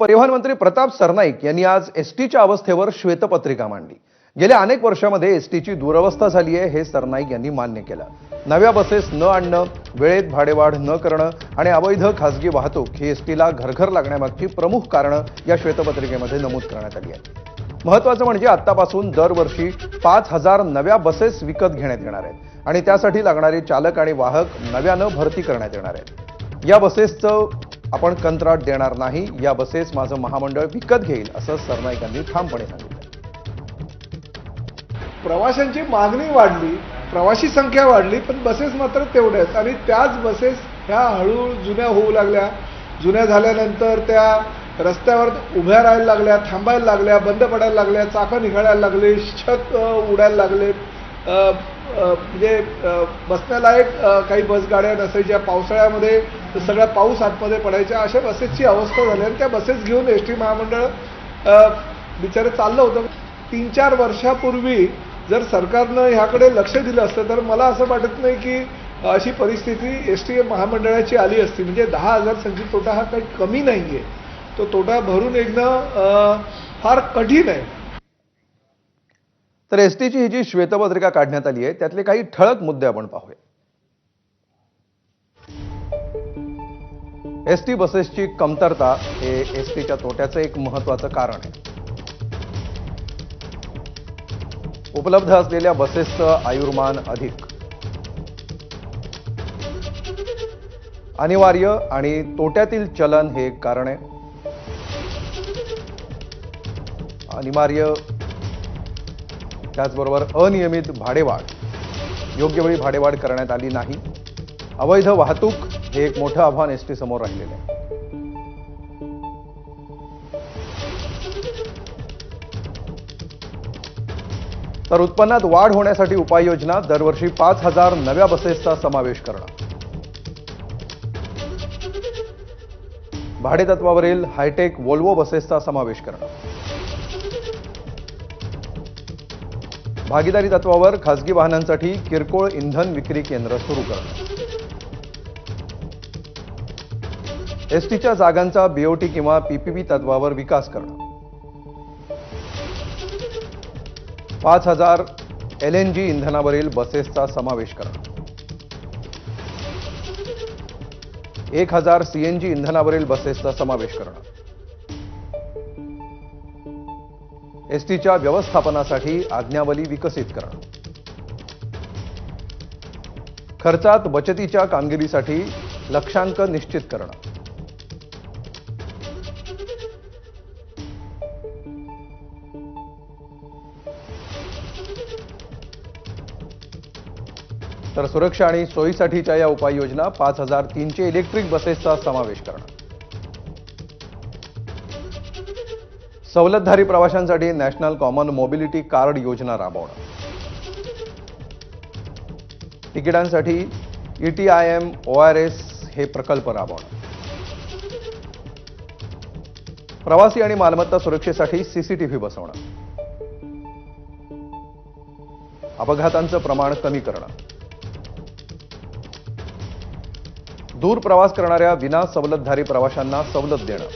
परिवहन मंत्री प्रताप सरनाईक यांनी आज एसटीच्या अवस्थेवर श्वेतपत्रिका मांडली। गेल्या अनेक वर्षांमध्ये एसटीची दुरवस्था झाली आहे हे सरनाईक यांनी मान्य केलं। नव्या बसेस न आणणं, वेळेत भाडेवाढ न करणं आणि अवैध खासगी वाहतूक ही एसटीला घरघर लागण्यामागची प्रमुख कारणं या श्वेतपत्रिकेमध्ये नमूद करण्यात आली आहेत। महत्त्वाचं म्हणजे आतापासून दरवर्षी 5000 नव्या बसेस विकत घेण्यात येणार आहेत आणि त्यासाठी लागणारे चालक आणि वाहक नव्यानं भरती करण्यात येणार आहेत। या बसेसचं आपण कंत्राट देणार नाही, या बसेस माझं महामंडळ विकत घेईल असं सरनाईकांनी ठामपणे सांगितलं। प्रवाशांची मागणी वाढली, प्रवासी संख्या वाढली, पण बसेस मात्र तेवढ्याच आणि त्याच बसेस ह्या हळूहळू जुन्या होऊ लागल्या। जुन्या झाल्यानंतर त्या रस्त्यावर उभ्या राहायला लागल्या, थांबायला लागल्या, बंद पडायला लागल्या, चाकं निघायला लागले, छत उडायला लागले, म्हणजे बसण्यालायक काही बसगाड्या नसायच्या। पावसाळ्यामध्ये सगळा पाऊस आतमध्ये पडायचा, अशा बसेसची अवस्था झाली आणि त्या बसेस घेऊन एसटी महामंडळ बिचारे चाललं होतं। 3-4 वर्षापूर्वी जर सरकारनं ह्याकडे लक्ष दिलं असतं तर मला असं वाटत नाही की अशी परिस्थिती एसटी महामंडळाची आली असती। म्हणजे 10,000 संचित तोटा हा काही कमी नाहीये, तो तोटा भरून निघणं फार कठीण आहे। तर एसटीची ही जी श्वेतपत्रिका काढण्यात आली आहे त्यातले काही ठळक मुद्दे आपण पाहूया। एसटी बसेसची कमतरता हे एसटीच्या तोट्याचं एक महत्त्वाचं कारण आहे। उपलब्ध असलेल्या बसेसचं आयुर्मान अधिक, अनिवार्य आणि तोट्यातील चलन हे एक कारण आहे। अनिवार्य त्याचबरोबर अनियमित भाडेवाढ, योग्य वेळी भाडेवाढ करण्यात आली नाही। अवैध वाहतूक हे एक मोठं आव्हान एसटी समोर राहिलेलं आहे। तर उत्पन्नात वाढ होण्यासाठी उपाययोजना, दरवर्षी 5000 नव्या बसेसचा समावेश करणं, भाडेतत्वावरील हायटेक वोल्वो बसेसचा समावेश करणं, भागीदारी तत्वावर खासगी वाहनांसाठी किरकोळ इंधन विक्री केंद्र सुरू करणं, एसटीच्या जागांचा बीओटी किंवा पीपीपी तत्वावर विकास करणं, 5000 एलएनजी इंधनावरील बसेसचा समावेश करणं, 1000 सीएनजी इंधनावरील बसेसचा समावेश करणं, एसटीच्या व्यवस्थापनासाठी आज्ञावली विकसित करणं, खर्चात बचतीच्या कामगिरीसाठी लक्ष्यांक निश्चित करणं, तर सुरक्षा आणि सोयीसाठीच्या या उपाययोजना 5300 इलेक्ट्रिक बसेसचा समावेश करणं, सवलतधारी प्रवाशांसाठी नॅशनल कॉमन मोबिलिटी कार्ड योजना राबवणं, तिकिटांसाठी ETIM ORS हे प्रकल्प राबवणं, प्रवासी आणि मालमत्ता सुरक्षेसाठी CCTV बसवणं, अपघातांचं प्रमाण कमी करणं, दूर प्रवास करणाऱ्या विना सवलतधारी प्रवाशांना सवलत देणं,